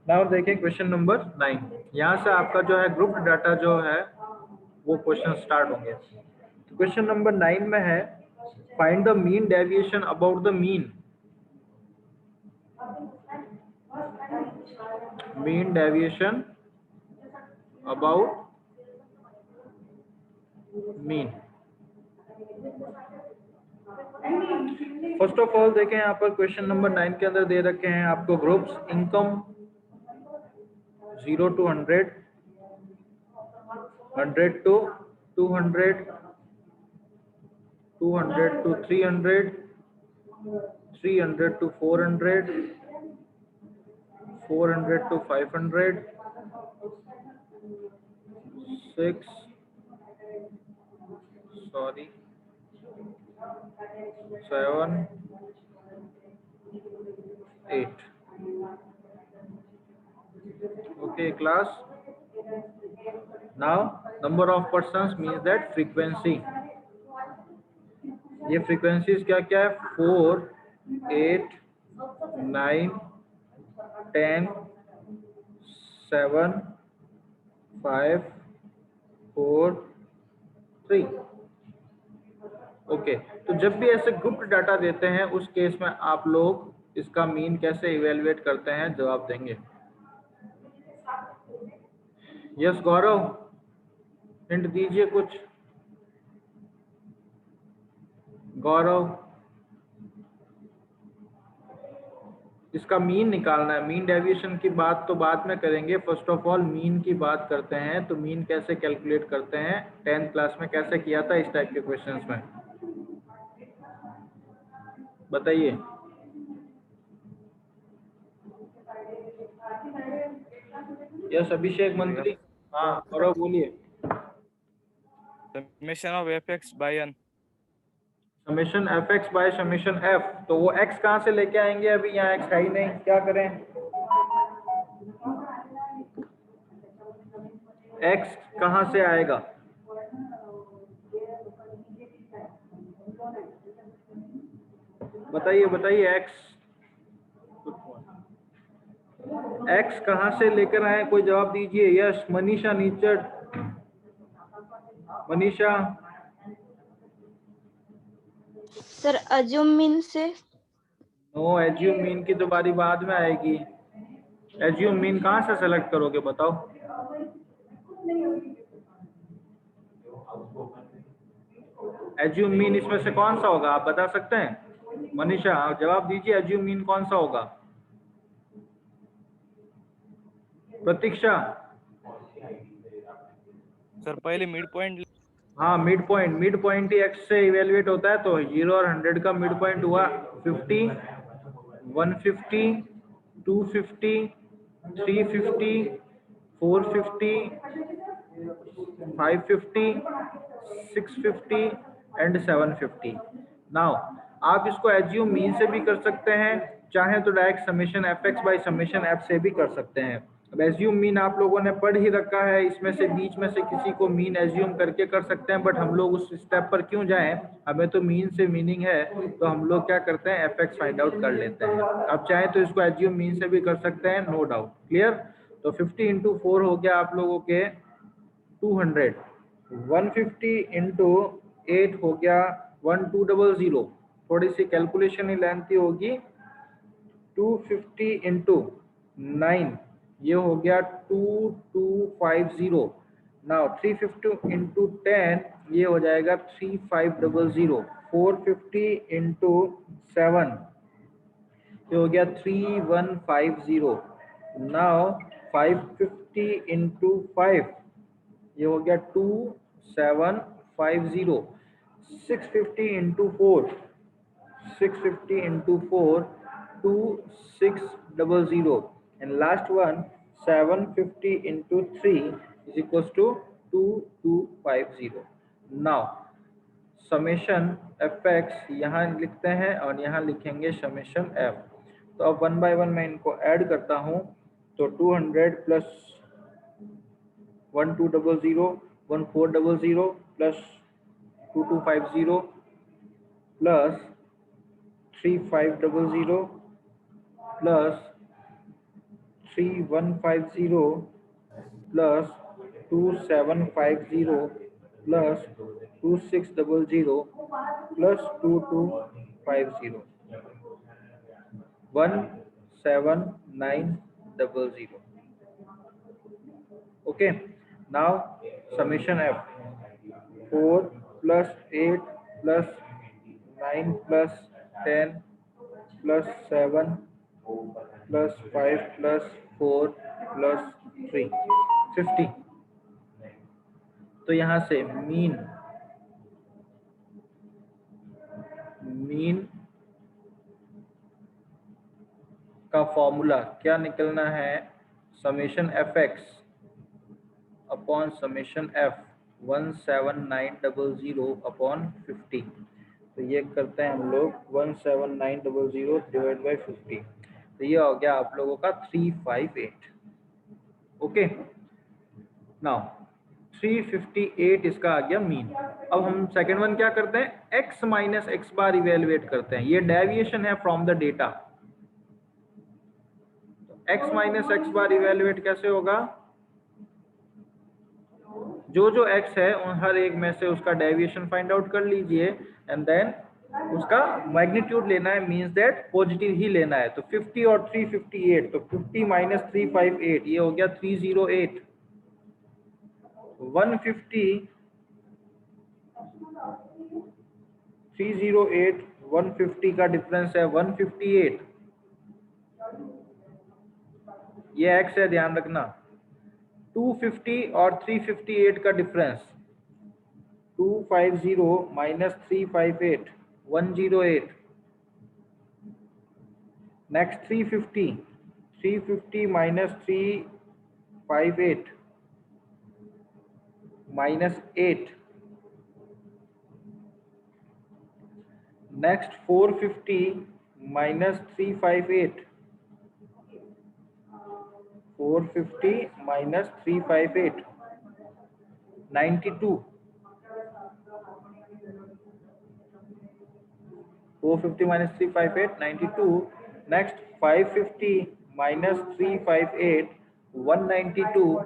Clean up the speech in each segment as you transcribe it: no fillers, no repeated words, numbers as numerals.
Now देखिए question number 9। यहाँ से आपका जो है ग्रुप डाटा जो है वो क्वेश्चन स्टार्ट होंगे। क्वेश्चन नंबर 9 में है find the mean deviation about the mean. Mean deviation about mean. First of all देखें यहाँ पर क्वेश्चन नंबर 9 के अंदर दे रखे हैं आपको groups income 0 to 100, 100 to 200, 200 to 300, 300 to 400, 400 to 500, 6 sorry 7 8। okay class, now number of persons means that frequency। ये frequencies क्या क्या है 4 8 9 10 7 5 4 3। ओके तो जब भी ऐसे ग्रुप डाटा देते हैं उस केस में आप लोग इसका मीन कैसे इवेलुएट करते हैं जवाब देंगे। यस गौरव हिंट दीजिए कुछ। गौरव इसका मीन निकालना है। मीन डेविएशन की बात तो बाद में करेंगे, फर्स्ट ऑफ ऑल मीन की बात करते हैं। तो मीन कैसे कैलकुलेट करते हैं 10th क्लास में कैसे किया था इस टाइप के क्वेश्चंस में बताइए। यस अभिषेक मंत्री। हाँ गौरव बोलिए। Summation of fx by n। Summation fx by summation f। तो वो x कहाँ से लेके आएंगे, अभी यहाँ x है ही नहीं, क्या करें। x कहाँ से आएगा, बताइए बताइए। x कहाँ से लेकर आए, कोई जवाब दीजिए। यश मनीषा नीचड़, मनीषा। सर अज्यूम मीन से। नो एज्यूम मीन की तो बारी बाद में आएगी। एज्यूम मीन कहाँ से सेलेक्ट करोगे बताओ। एज्यूम मीन इसमें से कौन सा होगा आप बता सकते हैं। मनीषा आप जवाब दीजिए, एज्यूम मीन कौन सा होगा। प्रतीक्षा। सर पहले मिड पॉइंट। हाँ मिड पॉइंट ही एक्स से इवेल्युएट होता है। तो 0 और 100 का मिड पॉइंट हुआ 50, 150, 250, 350, 450, 550, 650 एंड 750। नाउ आप इसको एज्यूम मीन से भी कर सकते हैं, चाहे तो direct summation f x by summation F से भी कर सकते हैं। अब एज्यूम मीन आप लोगों ने पढ़ ही रखा है, इसमें से बीच में से किसी को मीन एज्यूम करके कर सकते हैं, बट हम लोग उस स्टेप पर क्यों जाएं, हमें तो मीन से मीनिंग है, तो हम लोग क्या करते हैं एफ एक्स फाइंड आउट कर लेते हैं। अब चाहे तो इसको एज्यूम मीन से भी कर सकते हैं, नो डाउट। क्लियर। तो 50 इंटू 4 हो गया आप लोगों के 200, 150 इंटू 8 हो गया 1200। थोड़ी सी कैलकुलेशन ही लेंथी होगी। 250 इंटू 9 ये हो गया 2250। नाउ 350 इंटू 10 ये हो जाएगा 3500। 450 इंटू 7 ये हो गया 3150। नाउ 550 इंटू 5 ये हो गया 2750। 650 into 4 650 into 4 2600 and last one 750 into 3 is equal to 2250। Now summation f x यहाँ लिखते हैं और यहाँ लिखेंगे समेशन एफ। तो अब 1 बाय 1 मैं इनको ऐड करता हूँ। तो 200 plus 1200 1400 plus 2250 plus 3500 plus 3150 plus 2750 plus 2600 plus 2250 17900. Okay, now summation f 4 plus 8 plus 9 plus 10 plus 7 plus 5 plus 4 plus 3 50. तो यहां से मीन का फॉर्मूला क्या निकलना है, summation f x upon summation F 17900 upon 50। तो ये करते हैं हम लोग 17900 डिवाइड बाई 50, तो ये हो गया आप लोगों का 358। ओके, नाउ 358 इसका आ गया मीन। अब हम सेकेंड वन क्या करते हैं, x माइनस एक्स बार इवेलुएट करते हैं। ये डेविएशन है from the data. x minus x bar evaluate कैसे होगा, जो जो x है उन हर एक में से उसका डेविएशन फाइंड आउट कर लीजिए एंड देन उसका मैग्नीट्यूड लेना है, मींस दैट पॉजिटिव ही लेना है। तो 50 और 358, तो 50 माइनस 358 ये हो गया 308। 150 308 150 का डिफरेंस है 158। ये x है, ध्यान रखना। 250 और 358 का difference 250 minus 358 108। Next 350 minus 358 minus 8। Next 450 minus 358 450 minus 358 92। 450 minus 358 92। Next 550 minus 358 192।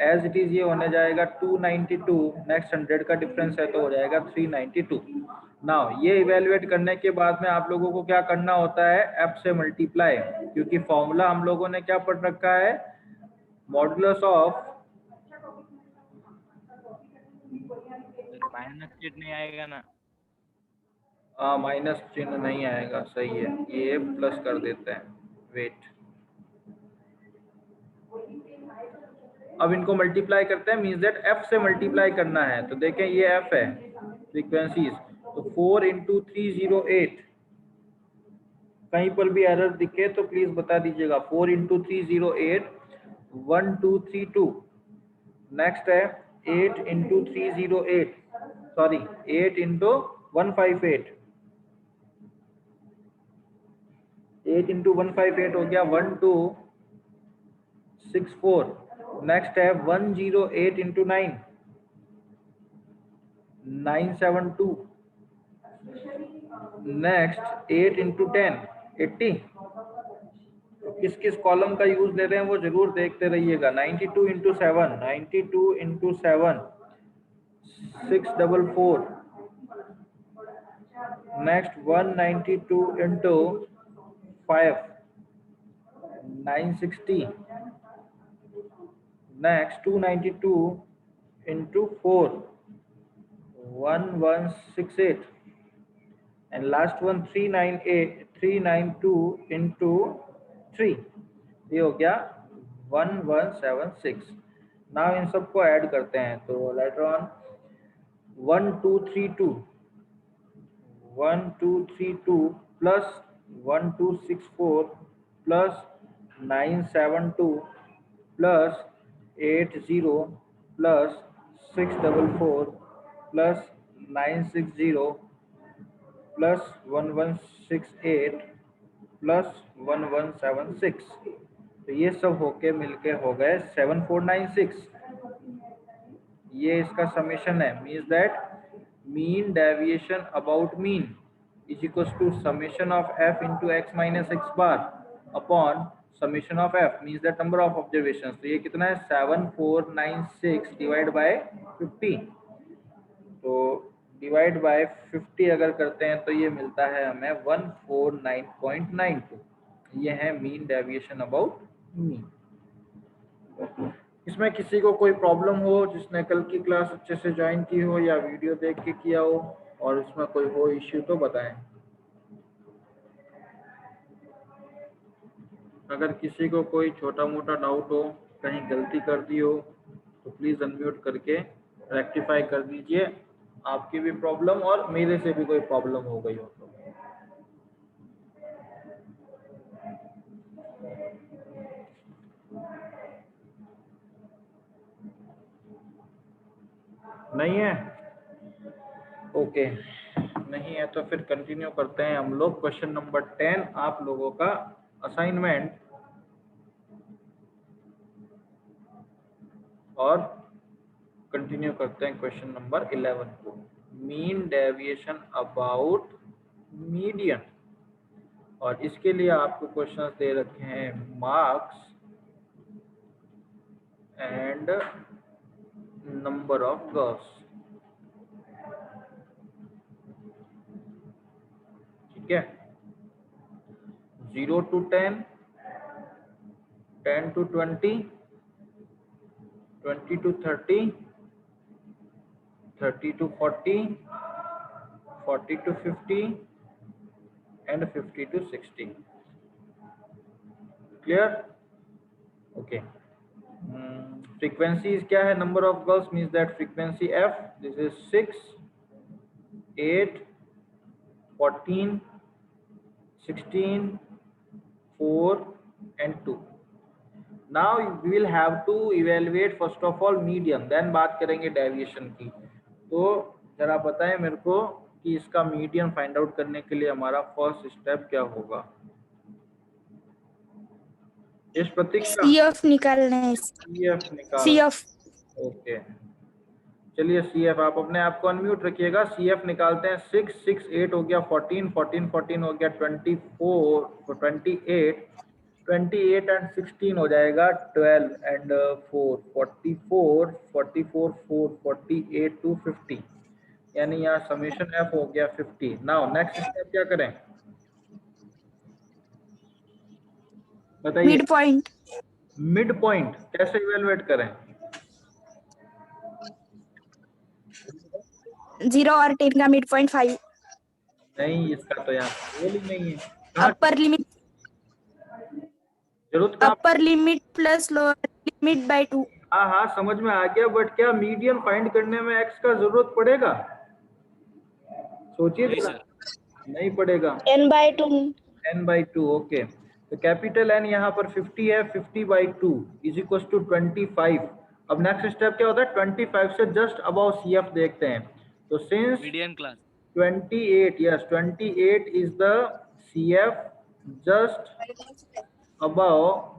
As it is ये होने जाएगा 292। नेक्स्ट 100 का डिफरेंस है तो हो जाएगा 392। नाउ ये इवेलुएट करने के बाद में आप लोगों को क्या करना होता है, f से मल्टीप्लाई, क्योंकि फॉर्मूला हम लोगों ने क्या पढ़ रखा है, मॉडुलस ऑफ माइनस चिन्ह नहीं आएगा ना। माइनस चिन्ह नहीं आएगा, सही है, ये प्लस कर देते हैं। वेट, अब इनको मल्टीप्लाई करते हैं, मींस दैट f से मल्टीप्लाई करना है। तो देखें ये f है फ्रीक्वेंसीज, तो 4 इंटू 308। कहीं पर भी एरर दिखे तो प्लीज बता दीजिएगा। 4 इंटू 308 1232। नेक्स्ट है 8 इंटू 308, सॉरी 8 इंटू 158। 8 इंटू 158 हो गया 1264। नेक्स्ट है 108 इंटू 9 972। Next 8 into 10 80। तो किस किस कॉलम का यूज ले रहे हैं वो जरूर देखते रहिएगा। 92 into 7 92 into 7 644। Next 192 into 5 960। Next 292 into 4 1168। and last one 392 into 3, ये हो गया 1176। नाउ इन सबको ऐड करते हैं, तो later on 1232 plus 1264 plus 972 plus 80 plus 644 plus 960 plus 1168 plus 1176। तो ये सब होके मिलके हो गए 7496। ये इसका समेशन है, means that mean deviation about mean is equal to summation of f into x minus x bar upon summation of f means that number of observation. तो ये कितना है 7496 डिवाइड बाय 50। तो डिवाइड बाय 50 अगर करते हैं तो ये मिलता है हमें 149.92। ये है मीन डेविएशन अबाउट मीन। इसमें किसी को कोई प्रॉब्लम हो, जिसने कल की क्लास अच्छे से ज्वाइन की हो या वीडियो देख के किया हो और उसमें कोई हो इश्यू तो बताएं। अगर किसी को कोई छोटा मोटा डाउट हो, कहीं गलती कर दी हो तो प्लीज़ अनम्यूट करके रेक्टिफाई कर दीजिए। आपकी भी प्रॉब्लम और मेरे से भी कोई प्रॉब्लम हो गई हो तो। नहीं है? ओके, नहीं है तो फिर कंटिन्यू करते हैं हम लोग। क्वेश्चन नंबर 10 आप लोगों का असाइनमेंट और कंटिन्यू करते हैं क्वेश्चन नंबर 11 को। मीन डेविएशन अबाउट मीडियन, और इसके लिए आपको क्वेश्चंस दे रखे हैं marks and number of girls. ठीक है, 0 to 10, 10 to 20, 20 to 30, 30 to 40, 40 to 50 and 50 to 60. Clear? Okay. Frequency is क्या है? Number of girls means that frequency f. This is 6, 8, 14, 16, 4 and 2. Now we will have to evaluate first of all median, then बात करेंगे deviation की। तो जरा बताएं मेरे को कि इसका मीडियन फाइंड आउट करने के लिए हमारा फर्स्ट स्टेप क्या होगा। इस प्रतीक का CF निकालना है। CF निकाल। CF ओके, चलिए CF आप अपने आप को अनम्यूट रखिएगा। CF निकालते हैं। 6, 6, 8 हो गया 14, 14, 14 हो गया 24, 28, 28 एंड 16 हो जाएगा 12 एंड 4, 44, 44, 4, 48 टू 50, यानी यहाँ समेशन F हो गया 50। नाउ नेक्स्ट स्टेप क्या करें बताइए। Mid point. मिड पॉइंट कैसे इवेलुएट करें? 0 और 10 का मिड पॉइंट 5। नहीं, इसका तो यहाँ गोल ही नहीं है। कहाँ अपर लिमिट, जरूरत कहाँ? Upper limit plus lower limit by 2। हाँ हाँ समझ में आ गया, बट क्या मीडियन फाइंड करने में x का जरूरत पड़ेगा? सोचिए जरा। नहीं पड़ेगा। n/2 n/2। ओके, तो कैपिटल N यहाँ पर 50 है, 50/2 इज इक्वल टू 25। अब नेक्स्ट स्टेप क्या होता है? 25 से जस्ट अबाउ CF देखते हैं। तो since median class 28, yes 28 is the CF just above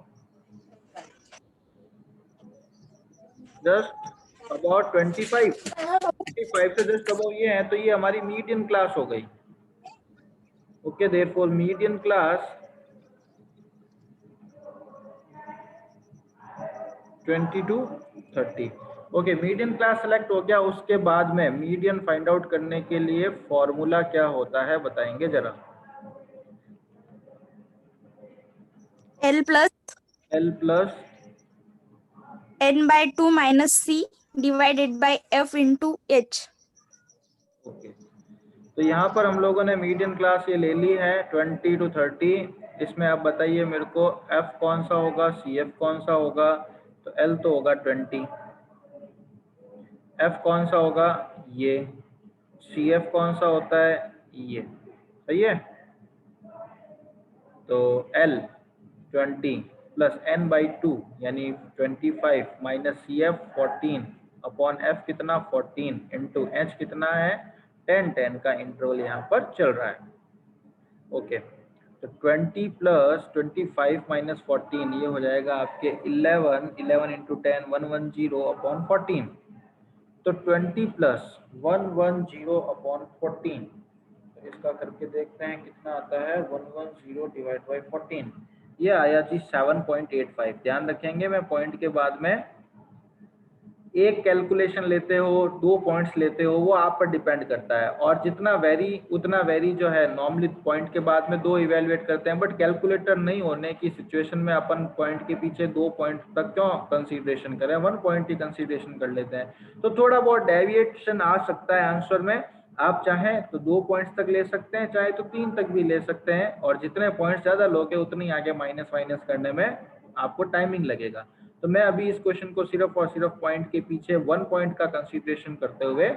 25। 25 से जस्ट अबाउ ये है, तो ये हमारी मीडियन क्लास हो गई। Okay, therefore median class 20 to 30। Okay, median class select हो गया। उसके बाद में मीडियन फाइंड आउट करने के लिए फॉर्मूला क्या होता है बताएंगे जरा। L plus n/2 minus C divided by F into H। Okay, तो यहाँ पर हम लोगों ने मीडियन क्लास ये ले ली है 20 to 30। इसमें आप बताइए मेरे को F कौन सा होगा, CF कौन सा होगा? तो L तो होगा 20, F कौन सा होगा? ये। CF कौन सा होता है? ये। सही है। तो L 20 प्लस n/2 यानी 25 माइनस CF 14 अपॉन F कितना 14 इंटू H कितना है 10, 10 का इंटरवल यहाँ पर चल रहा है। ओके, तो 20 प्लस 25 माइनस 14 ये हो जाएगा आपके 11, 11 इंटू 10 110 अपॉन 14। तो 20 प्लस 110 अपॉन 14, इसका करके देखते हैं कितना आता है। 110 डिवाइड बाई 14, ये आया जी 7.85। ध्यान रखेंगे मैं पॉइंट के बाद में एक कैलकुलेशन लेते हो, 2 पॉइंट्स लेते हो, वो आप पर डिपेंड करता है। और जितना वेरी उतना वेरी जो है, नॉर्मली पॉइंट के बाद में 2 इवेलुएट करते हैं, बट कैलकुलेटर नहीं होने की सिचुएशन में अपन पॉइंट के पीछे 2 पॉइंट तक क्यों कंसीडरेशन करें, 1 पॉइंट ही कंसीडरेशन कर लेते हैं। तो थोड़ा बहुत डेविएशन आ सकता है आंसर में। आप चाहें तो 2 पॉइंट्स तक ले सकते हैं, चाहे तो 3 तक भी ले सकते हैं, और जितने पॉइंट्स ज़्यादा लोगे उतनी आगे माइनस वाइनस करने में आपको टाइमिंग लगेगा। तो मैं अभी इस क्वेश्चन को सिर्फ और सिर्फ पॉइंट के पीछे 1 पॉइंट का कंसीडरेशन करते हुए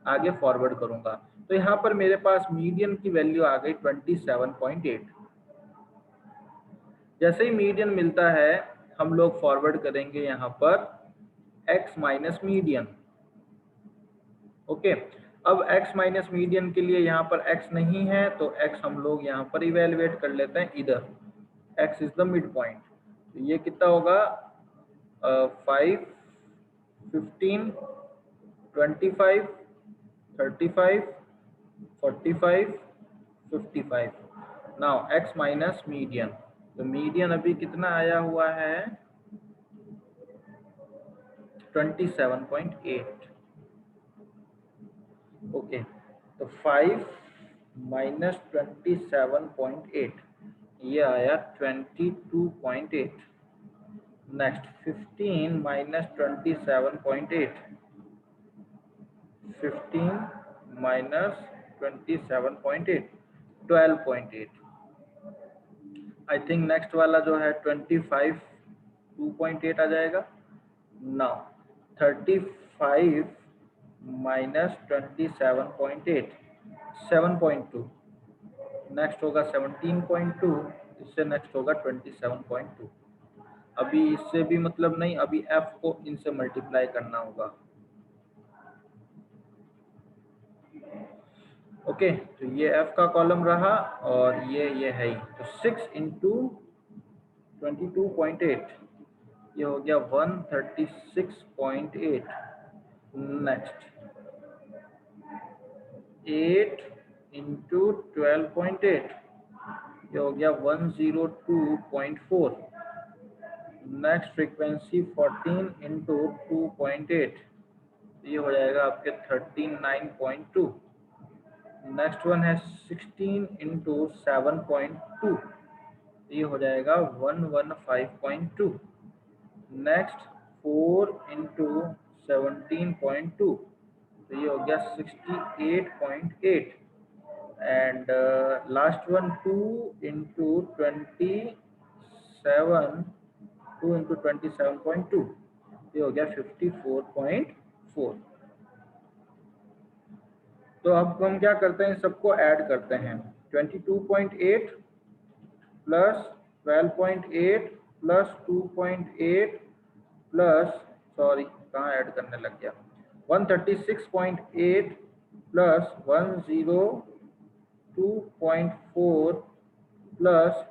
आगे फॉरवर्ड करूंगा। तो यहाँ पर मेरे पास मीडियन की वैल्यू आ गई 27.8। जैसे ही मीडियन मिलता है हम लोग फॉरवर्ड करेंगे यहाँ पर x माइनस मीडियन। ओके, अब x माइनस मीडियन के लिए यहाँ पर x नहीं है, तो x हम लोग यहाँ पर इवेलुएट कर लेते हैं इधर। x is the mid point. तो ये कितना होगा, 5, 15, 25, 35, 45, 55। नाउ x माइनस मीडियन, तो मीडियन अभी कितना आया हुआ है, 27.8। ओके, तो 5 माइनस 27.8, ये आया 22.8। Next 15 minus 27.8, 15 minus 27.8, 12.8। I think next वाला जो है 25, 2.8 आ जाएगा। Now 35 minus 27.8, 7.2। नेक्स्ट होगा 17.2, इससे नेक्स्ट होगा 27.2। अभी इससे भी मतलब नहीं, अभी f को इनसे मल्टीप्लाई करना होगा। ओके, तो ये f का कॉलम रहा और ये है ही। तो 6 इंटू 22.8, ये हो गया 136.8। नेक्स्ट 8 इंटू 12.8, ये हो गया 102.4। नेक्स्ट फ्रीक्वेंसी 14 इंटू 2.8, ये हो जाएगा आपके 39.2। नेक्स्ट वन है 16 इंटू 7.2, ये हो जाएगा 115.2। नेक्स्ट 4 इंटू 17.2, तो ये हो गया 68.8। एंड लास्ट वन 2 इंटू 27.2, ये हो गया 54.4। तो अब हम क्या करते हैं, सबको ऐड करते हैं। 22.8 प्लस 12.8 प्लस 2.8 प्लस, सॉरी कहाँ ऐड करने लग गया, 136.8 plus 102.4 plus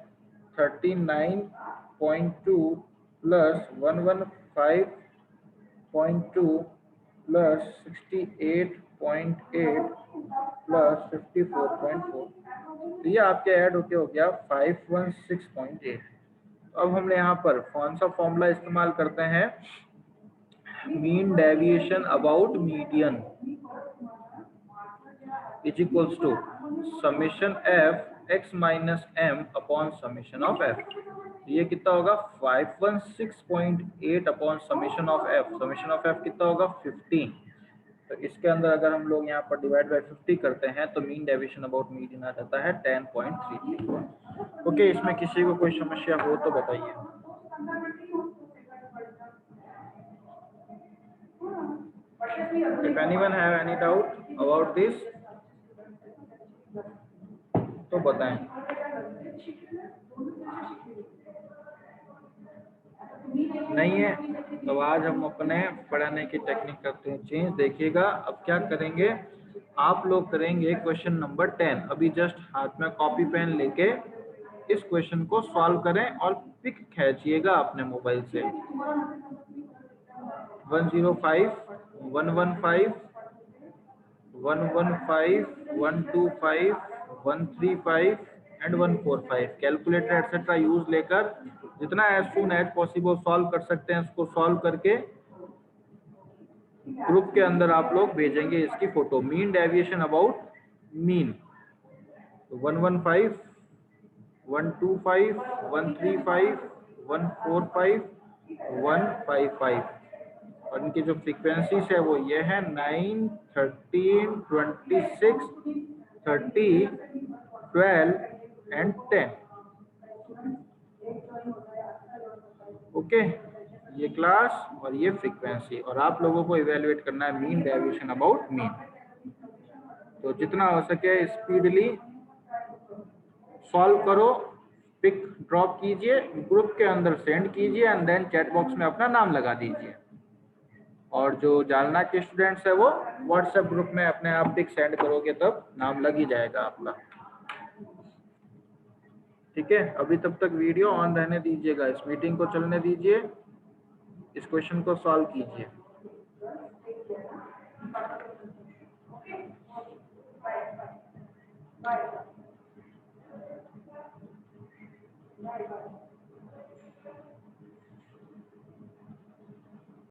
39.2 plus 115.2 plus 68.8 plus 54.4। तो ये आपके ऐड होके हो गया 516.8। अब हमने यहाँ पर कौन सा फॉर्मूला इस्तेमाल करते हैं, mean deviation about median is equals to summation f x minus m upon summation of f। ये कितना होगा, 516.8 upon summation of f। Summation of f कितना होगा, 15। तो इसके अंदर अगर हम लोग यहाँ पर डिवाइड बाय 50 करते हैं तो मीन डेविएशन अबाउट मीडियन आ जाता है 10.33। ओके, इसमें किसी को कोई समस्या हो तो बताइए। If anyone have any doubt about this, तो बताएं। नहीं है तो आज हम अपने पढ़ाने की टेक्निक करते हैं चेंज। देखिएगा अब क्या करेंगे, आप लोग करेंगे क्वेश्चन नंबर 10। अभी जस्ट हाथ में कॉपी पेन लेके इस क्वेश्चन को सॉल्व करें और पिक खींचिएगा अपने मोबाइल से। 105, 115, 115, 125, 135 एंड 145 कैलकुलेटर एटसेट्रा यूज लेकर जितना as soon as possible solve कर सकते हैं उसको सॉल्व करके ग्रुप के अंदर आप लोग भेजेंगे इसकी photo. Mean deviation about mean 115, 125, 135, 145, 155 और इनकी जो फ्रीक्वेंसीज है वो ये है 9, 13, 26, 30, 12 एंड 10। ओके, ये क्लास और ये फ्रीक्वेंसी, और आप लोगों को इवेलुएट करना है मीन डेविएशन अबाउट मीन। तो जितना हो सके स्पीडली सॉल्व करो, पिक ड्रॉप कीजिए, ग्रुप के अंदर सेंड कीजिए एंड देन चैट बॉक्स में अपना नाम लगा दीजिए। और जो जालना के स्टूडेंट्स है वो व्हाट्सएप ग्रुप में अपने आप पिक सेंड करोगे तब नाम लग ही जाएगा आपका। ठीक है, अभी तब तक वीडियो ऑन रहने दीजिएगा, इस मीटिंग को चलने दीजिए, इस क्वेश्चन को सॉल्व कीजिए। Bye.